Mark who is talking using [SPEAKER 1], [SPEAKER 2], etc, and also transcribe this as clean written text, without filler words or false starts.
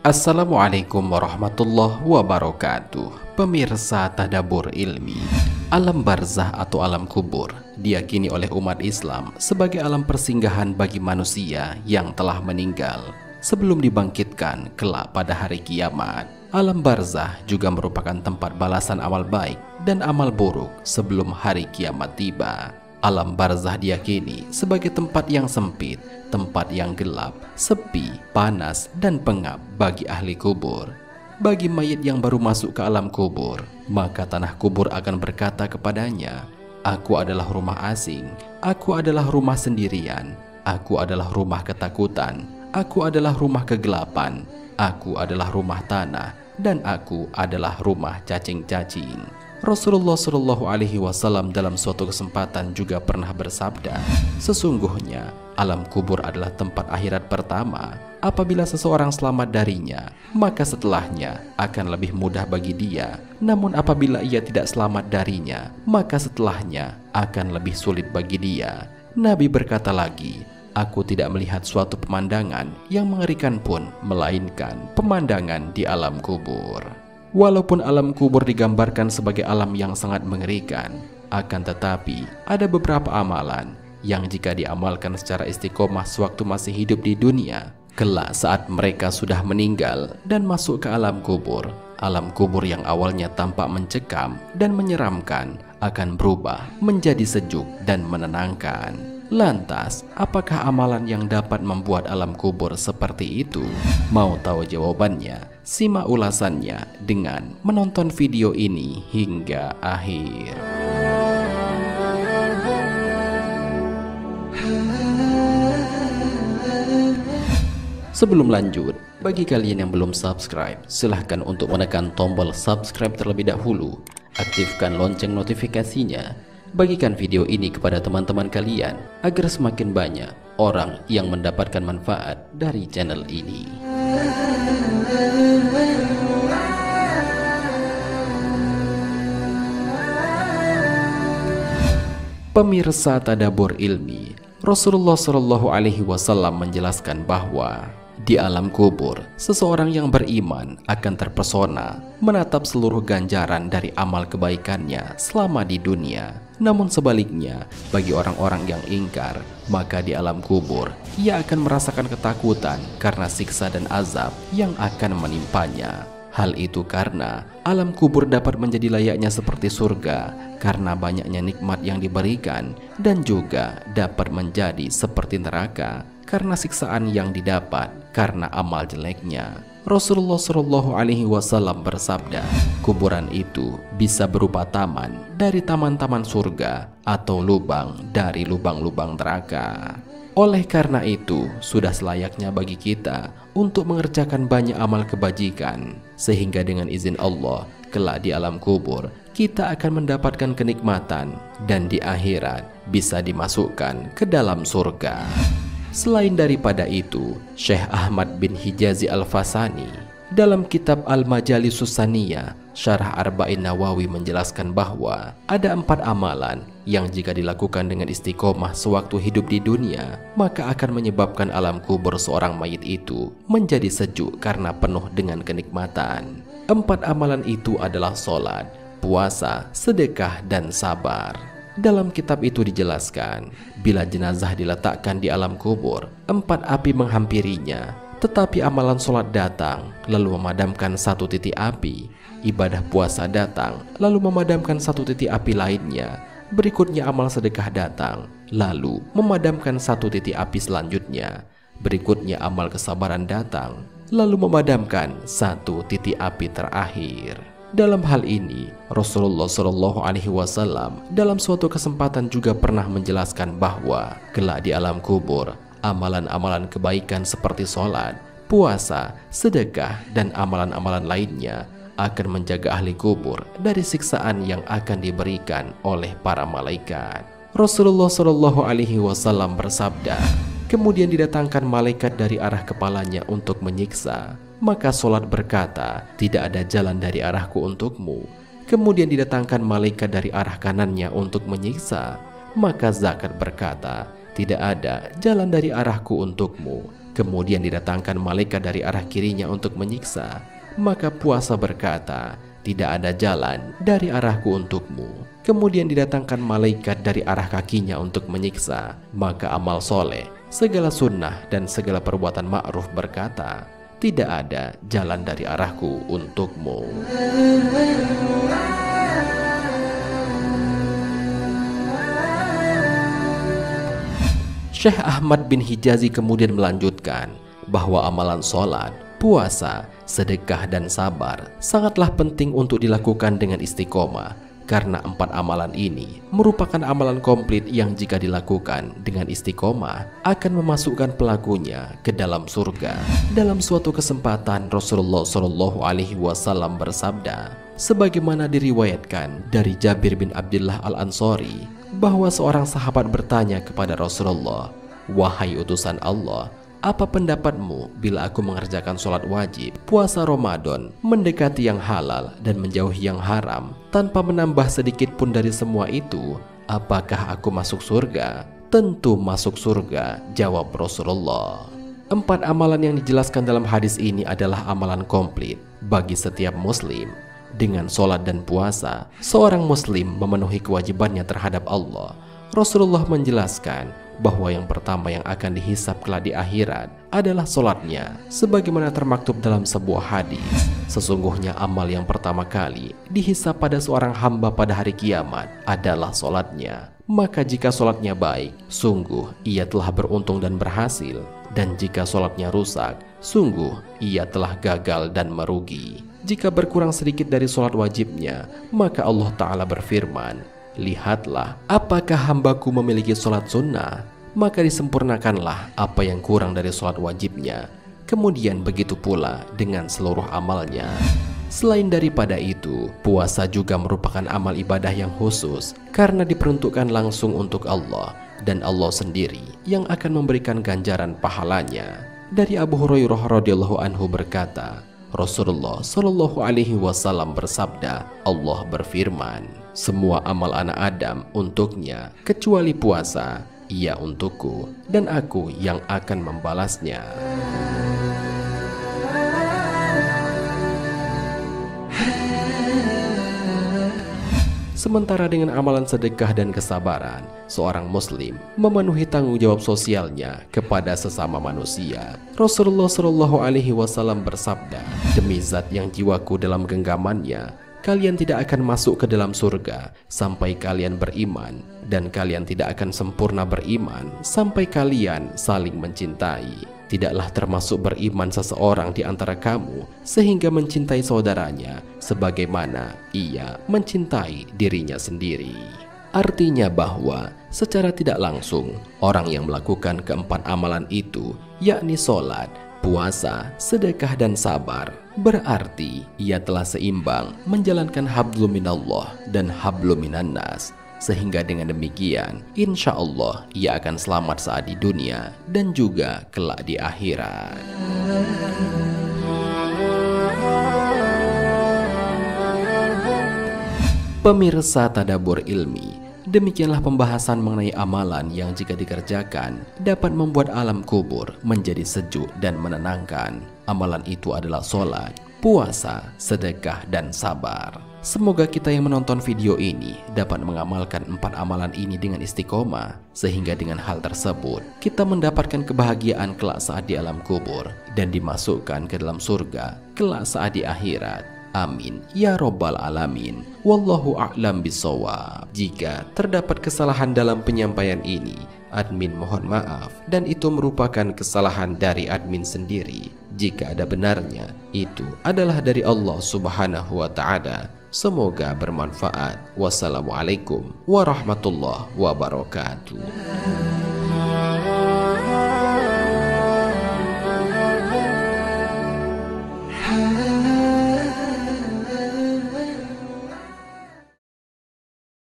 [SPEAKER 1] Assalamualaikum warahmatullahi wabarakatuh. Pemirsa Tadabbur Ilmi, alam barzah atau alam kubur diyakini oleh umat Islam sebagai alam persinggahan bagi manusia yang telah meninggal sebelum dibangkitkan kelak pada hari kiamat. Alam barzah juga merupakan tempat balasan amal baik dan amal buruk sebelum hari kiamat tiba. Alam barzah diyakini sebagai tempat yang sempit, tempat yang gelap, sepi, panas, dan pengap bagi ahli kubur. Bagi mayit yang baru masuk ke alam kubur, maka tanah kubur akan berkata kepadanya, "Aku adalah rumah asing, aku adalah rumah sendirian, aku adalah rumah ketakutan, aku adalah rumah kegelapan, aku adalah rumah tanah, dan aku adalah rumah cacing-cacing." Rasulullah Shallallahu Alaihi Wasallam dalam suatu kesempatan juga pernah bersabda, "Sesungguhnya alam kubur adalah tempat akhirat pertama. Apabila seseorang selamat darinya, maka setelahnya akan lebih mudah bagi dia. Namun apabila ia tidak selamat darinya, maka setelahnya akan lebih sulit bagi dia." Nabi berkata lagi, "Aku tidak melihat suatu pemandangan yang mengerikan pun, melainkan pemandangan di alam kubur." Walaupun alam kubur digambarkan sebagai alam yang sangat mengerikan, akan tetapi ada beberapa amalan yang jika diamalkan secara istiqomah sewaktu masih hidup di dunia, kelak saat mereka sudah meninggal dan masuk ke alam kubur yang awalnya tampak mencekam dan menyeramkan akan berubah menjadi sejuk dan menenangkan. Lantas, apakah amalan yang dapat membuat alam kubur seperti itu? Mau tahu jawabannya? Simak ulasannya dengan menonton video ini hingga akhir. Sebelum lanjut, bagi kalian yang belum subscribe, silahkan untuk menekan tombol subscribe terlebih dahulu. Aktifkan lonceng notifikasinya. Bagikan video ini kepada teman-teman kalian agar semakin banyak orang yang mendapatkan manfaat dari channel ini. Pemirsa Tadabbur Ilmi, Rasulullah Shallallahu Alaihi Wasallam menjelaskan bahwa di alam kubur, seseorang yang beriman akan terpesona menatap seluruh ganjaran dari amal kebaikannya selama di dunia. Namun sebaliknya, bagi orang-orang yang ingkar, maka di alam kubur ia akan merasakan ketakutan karena siksa dan azab yang akan menimpanya. Hal itu karena alam kubur dapat menjadi layaknya seperti surga karena banyaknya nikmat yang diberikan, dan juga dapat menjadi seperti neraka karena siksaan yang didapat karena amal jeleknya. Rasulullah Shallallahu Alaihi Wasallam bersabda, kuburan itu bisa berupa taman dari taman-taman surga atau lubang dari lubang-lubang neraka. Oleh karena itu, sudah selayaknya bagi kita untuk mengerjakan banyak amal kebajikan, sehingga dengan izin Allah, kelak di alam kubur, kita akan mendapatkan kenikmatan dan di akhirat bisa dimasukkan ke dalam surga. Selain daripada itu, Syekh Ahmad bin Hijazi Al-Fasani dalam kitab Al-Majalisus Saniyah, Syarah Arba'in Nawawi menjelaskan bahwa ada 4 amalan yang jika dilakukan dengan istiqomah sewaktu hidup di dunia, maka akan menyebabkan alam kubur seorang mayit itu menjadi sejuk karena penuh dengan kenikmatan. 4 amalan itu adalah sholat, puasa, sedekah, dan sabar. Dalam kitab itu dijelaskan, bila jenazah diletakkan di alam kubur, 4 api menghampirinya. Tetapi amalan sholat datang, lalu memadamkan 1 titik api. Ibadah puasa datang, lalu memadamkan 1 titik api lainnya. Berikutnya amal sedekah datang, lalu memadamkan 1 titik api selanjutnya. Berikutnya amal kesabaran datang, lalu memadamkan 1 titik api terakhir. Dalam hal ini, Rasulullah Shallallahu Alaihi Wasallam dalam suatu kesempatan juga pernah menjelaskan bahwa kelak di alam kubur, amalan-amalan kebaikan seperti sholat, puasa, sedekah, dan amalan-amalan lainnya akan menjaga ahli kubur dari siksaan yang akan diberikan oleh para malaikat. Rasulullah Shallallahu Alaihi Wasallam bersabda, kemudian didatangkan malaikat dari arah kepalanya untuk menyiksa. Maka sholat berkata, tidak ada jalan dari arahku untukmu. Kemudian didatangkan malaikat dari arah kanannya untuk menyiksa. Maka zakat berkata, tidak ada jalan dari arahku untukmu. Kemudian didatangkan malaikat dari arah kirinya untuk menyiksa. Maka puasa berkata, tidak ada jalan dari arahku untukmu. Kemudian didatangkan malaikat dari arah kakinya untuk menyiksa. Maka amal soleh, segala sunnah dan segala perbuatan ma'ruf berkata, tidak ada jalan dari arahku untukmu. Syekh Ahmad bin Hijazi kemudian melanjutkan bahwa amalan sholat, puasa, sedekah dan sabar sangatlah penting untuk dilakukan dengan istiqomah, karena 4 amalan ini merupakan amalan komplit yang jika dilakukan dengan istiqomah akan memasukkan pelakunya ke dalam surga. Dalam suatu kesempatan Rasulullah SAW bersabda, sebagaimana diriwayatkan dari Jabir bin Abdullah Al-Ansari, bahwa seorang sahabat bertanya kepada Rasulullah, "Wahai utusan Allah, apa pendapatmu bila aku mengerjakan sholat wajib, puasa Ramadan, mendekati yang halal dan menjauhi yang haram, tanpa menambah sedikit pun dari semua itu, apakah aku masuk surga?" "Tentu masuk surga," jawab Rasulullah. 4 amalan yang dijelaskan dalam hadis ini adalah amalan komplit bagi setiap muslim. Dengan sholat dan puasa, seorang muslim memenuhi kewajibannya terhadap Allah. Rasulullah menjelaskan bahwa yang pertama yang akan dihisab kelak di akhirat adalah sholatnya, sebagaimana termaktub dalam sebuah hadis. Sesungguhnya amal yang pertama kali dihisab pada seorang hamba pada hari kiamat adalah sholatnya. Maka jika sholatnya baik, sungguh ia telah beruntung dan berhasil. Dan jika sholatnya rusak, sungguh ia telah gagal dan merugi. Jika berkurang sedikit dari sholat wajibnya, maka Allah Ta'ala berfirman, "Lihatlah, apakah hambaku memiliki sholat sunnah? Maka disempurnakanlah apa yang kurang dari sholat wajibnya." Kemudian begitu pula dengan seluruh amalnya. Selain daripada itu, puasa juga merupakan amal ibadah yang khusus karena diperuntukkan langsung untuk Allah, dan Allah sendiri yang akan memberikan ganjaran pahalanya. Dari Abu Hurairah radhiyallahu anhu berkata, Rasulullah Shallallahu Alaihi Wasallam bersabda, Allah berfirman, "Semua amal anak Adam untuknya kecuali puasa, ia untukku dan aku yang akan membalasnya." Sementara dengan amalan sedekah dan kesabaran, seorang muslim memenuhi tanggung jawab sosialnya kepada sesama manusia. Rasulullah Shallallahu Alaihi Wasallam bersabda, "Demi zat yang jiwaku dalam genggamannya, kalian tidak akan masuk ke dalam surga sampai kalian beriman, dan kalian tidak akan sempurna beriman sampai kalian saling mencintai. Tidaklah termasuk beriman seseorang di antara kamu sehingga mencintai saudaranya sebagaimana ia mencintai dirinya sendiri." Artinya bahwa secara tidak langsung orang yang melakukan keempat amalan itu, yakni sholat, puasa, sedekah dan sabar, berarti ia telah seimbang menjalankan hablum minallah dan hablum minannas. Sehingga dengan demikian, insya Allah ia akan selamat saat di dunia dan juga kelak di akhirat. Pemirsa Tadabbur Ilmi, demikianlah pembahasan mengenai amalan yang jika dikerjakan dapat membuat alam kubur menjadi sejuk dan menenangkan. Amalan itu adalah sholat, puasa, sedekah, dan sabar. Semoga kita yang menonton video ini dapat mengamalkan 4 amalan ini dengan istiqomah, sehingga dengan hal tersebut kita mendapatkan kebahagiaan kelak saat di alam kubur dan dimasukkan ke dalam surga kelak saat di akhirat. Amin ya robbal alamin. Wallahu a'lam bishawab. Jika terdapat kesalahan dalam penyampaian ini, admin mohon maaf, dan itu merupakan kesalahan dari admin sendiri. Jika ada benarnya, itu adalah dari Allah Subhanahu wa Ta'ala. Semoga bermanfaat. Wassalamualaikum warahmatullahi wabarakatuh.